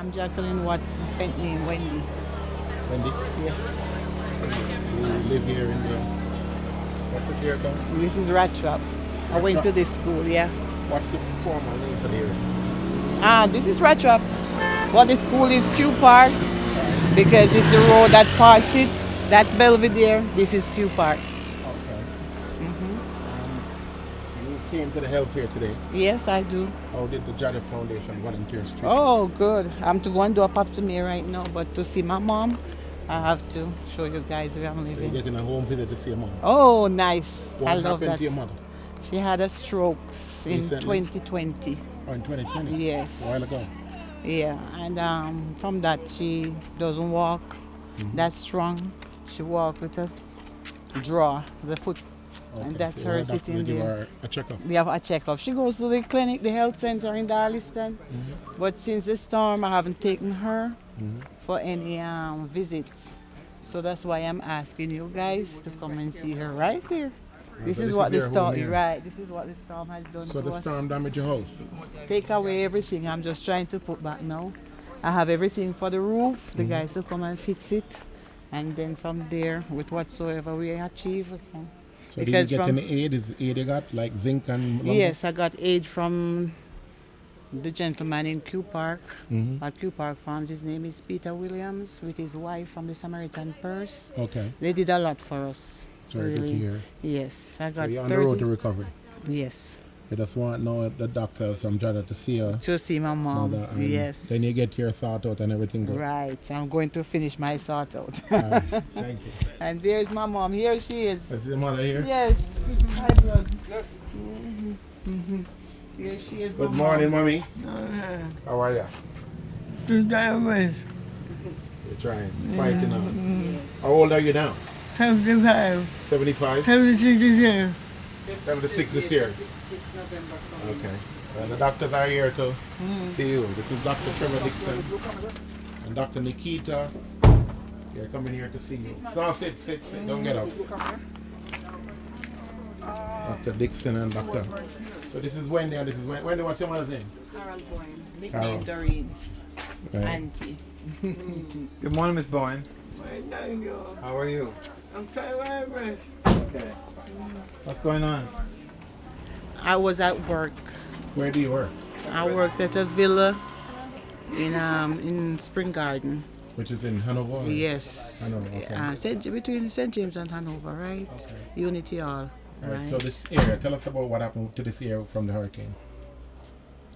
I'm Jacqueline Watts, pet name Wendy. Wendy, Yes. you live here in the, what's this here called? This is Rat Trap. I went to this school, yeah. What's the formal name for the area? This is Rat Trap. Well, the school is Q Park because it's the road that parts it. That's Belvedere. This is Q Park. Okay. You came to the health fair today. Yes, I do. How did the JAHJAH Foundation volunteers treat you? Oh, good. I'm to go and do a pap smear right now, but to see my mom, I have to show you guys where I'm So you're living. getting a home visit to see your mom. Oh, nice. I What love happened that. to your mother? She had a stroke in Recently? 2020. Oh, in 2020? Yes. A while ago. Yeah, and from that she doesn't walk that strong. She walk with a draw, the foot, and Okay, that's so her your doctor sitting will give there. her a checkup. We have a checkup. She goes to the clinic, the health center in Darliston, but since the storm, I haven't taken her for any visits. So that's why I'm asking you guys to come and see her right here. This so is this what is the their home storm, here. right? This is what the storm has done So to the us. storm damaged your house? Take away everything. I'm just trying to put back now. I have everything for the roof. The guys will come and fix it. And then from there, with whatsoever we achieve. Okay. So did Because you get from- any aid? Is aid you got, like zinc and lumber? Yes, I got aid from the gentleman in Q Park, at Q Park Farms. His name is Peter Williams, with his wife from the Samaritan Purse. Okay. They did a lot for us. Very good to hear. Yes, I So got you're on the road 30. to recovery. Yes, You just want now the doctors from JAHJAH to see your to see my mom. mother. And Yes. then you get your sort out and everything good. Right, I'm going to finish my sort out. Alright, thank you. And there's my mom. Here she is. Is your mother here? Yes. Hi, blood. Here she is. Good my morning, mom. mommy. How are you? To diamonds, You're trying, fighting on. How old are you now? 75, 75? 76, 76 this year. 76 November coming. Okay. Well, the doctors are here to see you. This is Dr. Trevor Dixon and Dr. Nikita. They're coming here to see you. So sit. Don't get up. Dr. Dixon and Dr. So this is Wendy and this is Wendy. What's your mother's name? Carol Boyne. Carol. Nickname Doreen. Right. Auntie. Good morning, Miss Bowen. thank you. How are you? I'm trying my best. Okay. What's going on? I was at work. Where do you work? I worked at a villa in Spring Garden. Which is in Hanover? or- Yes. Hanover, okay. Between St. James and Hanover, right? Okay. Unity Hall. All right. Right. So this area, tell us about what happened to this area from the hurricane.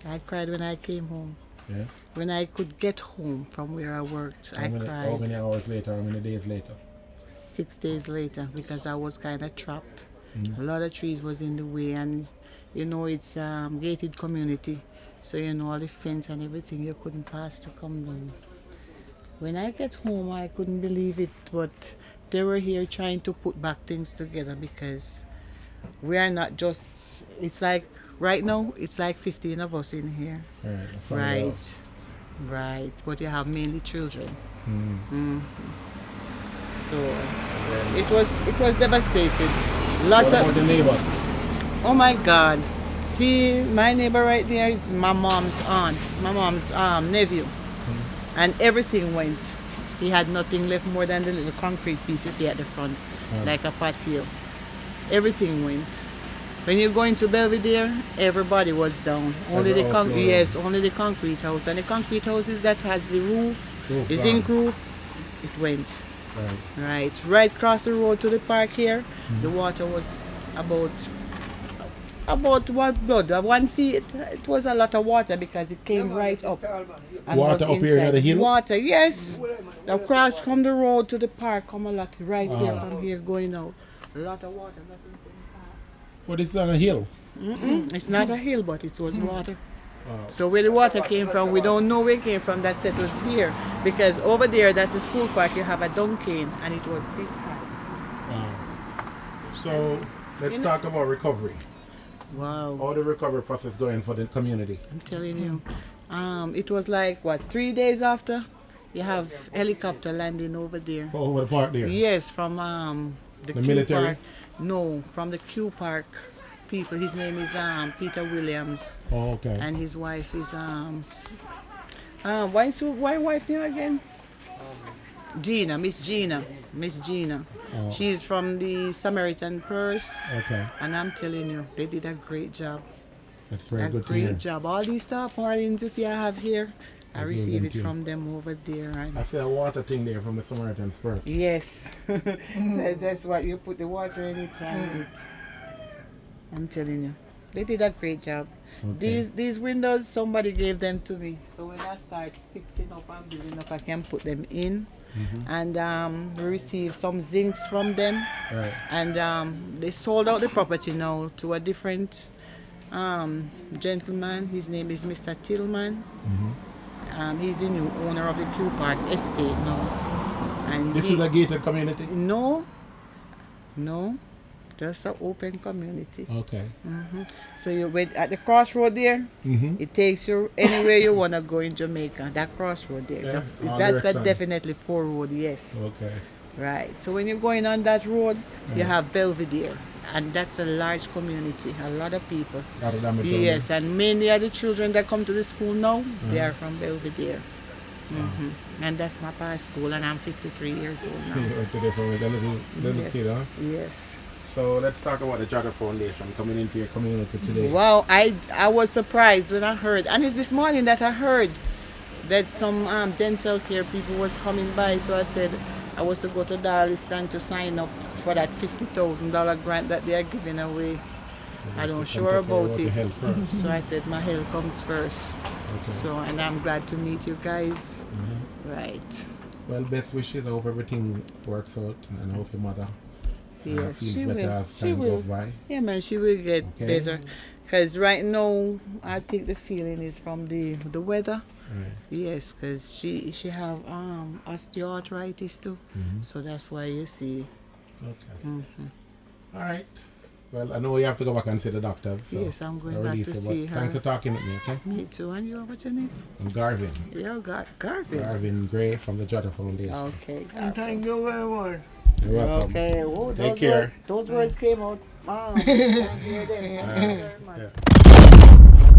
I cried when I came home. Yeah. When I could get home from where I worked, I How many cried hours later? How many days later? 6 days later because I was kind of trapped. A lot of trees was in the way, and you know it's gated community, so you know all the fence and everything you couldn't pass to come down. When I get home, I couldn't believe it, but they were here trying to put back things together because we are not just. It's like right now, it's like 15 of us in here. All right. a family Right, house. right. But you have mainly children. So it was devastated. Lots What about of the neighbors? oh my God. My neighbor right there is my mom's aunt, my mom's nephew, and everything went. He had nothing left more than the little concrete pieces here at the front, like a patio. Everything went. When you go into Belvedere, everybody was down. Only the Everyone was yes, only the concrete house, and the concrete houses that had the roof, the zinc roof, it went. Right. Right across the road to the park here, the water was about what blood, 1 feet. It was a lot of water because it came right up. And Water was up here near the hill? Water, yes. Across from the road to the park, come a lot right here from here going out. A lot of water, nothing to pass. Well, it's on a hill. It's not a hill, but it was water. Wow. So where the water came from, we don't know where it came from. That settles here because over there, that's the school park. You have a dung cane, and it was this high. Wow. So let's talk about recovery. Wow. How the recovery process going for the community? I'm telling you. It was like, what, 3 days after? You have helicopter landing over there. Oh, over the park there. Yes, from the Q military? Park. No, from the Q Park people. His name is Peter Williams, Oh, okay. and his wife is Why wife you again? Gina, Miss Gina. Miss Gina. Oh. She's from the Samaritan Purse. Okay. And I'm telling you, they did a great job. That's very A good to hear. great job. All these stuff marlins you see I have here, I I gave received them it to you. from them over there. And I see a water thing there from the Samaritan's Purse. yes. That's what you put the water in it and it. I'm telling you. They did a great job. Okay. These windows, somebody gave them to me. So when I start fixing up and building up, I can put them in. And we received some zincs from them. Right. And they sold out the property now to a different gentleman. His name is Mr. Tillman. He's the new owner of the Q Park estate now. And This is a gated community? no, just an open community. Okay. So you wait at the crossroad there. It takes you anywhere you wanna go in Jamaica. That crossroad there. Yeah, all That's a direction. definitely 4 road. Yes. Okay. Right. So when you're going on that road, you have Belvedere, and that's a large community. A lot of people. Got it, I'm Yes, and many of the children that come to the school now, they are from Belvedere. And that's my past school, and I'm 53 years old now. You went to there from a little Yes. kid, huh? Yes. So let's talk about the JAHJAH Foundation coming into your community today. Wow, I was surprised when I heard, and it's this morning that I heard that some dental care people was coming by. So I said I was to go to Darliston to sign up for that $50,000 grant that they are giving away. I don't sure about it. Health first. So I said my health comes first. Okay. So, and I'm glad to meet you guys. Right. Well, best wishes. I hope everything works out, and I hope your mother Yes, feels she better will. as She time will. goes by. Yeah, man, she will get Okay. better. Because right now, I think the feeling is from the weather. Right. Yes, because she have osteoarthritis too. So that's why you see. Okay. All right. Well, I know you have to go back and see the doctors. So Yes, I'm going I back release to you, see but her. Thanks for talking with me, okay? Me too. And you, what's your name? I'm Garvin. Yeah, Garvin. Garvin Gray from the JAHJAH Foundation. Okay, And Garvin. thank you very much. You're welcome. Okay. Oh, Take care. Those words came out. Thank you then. Thank you very much. Yeah.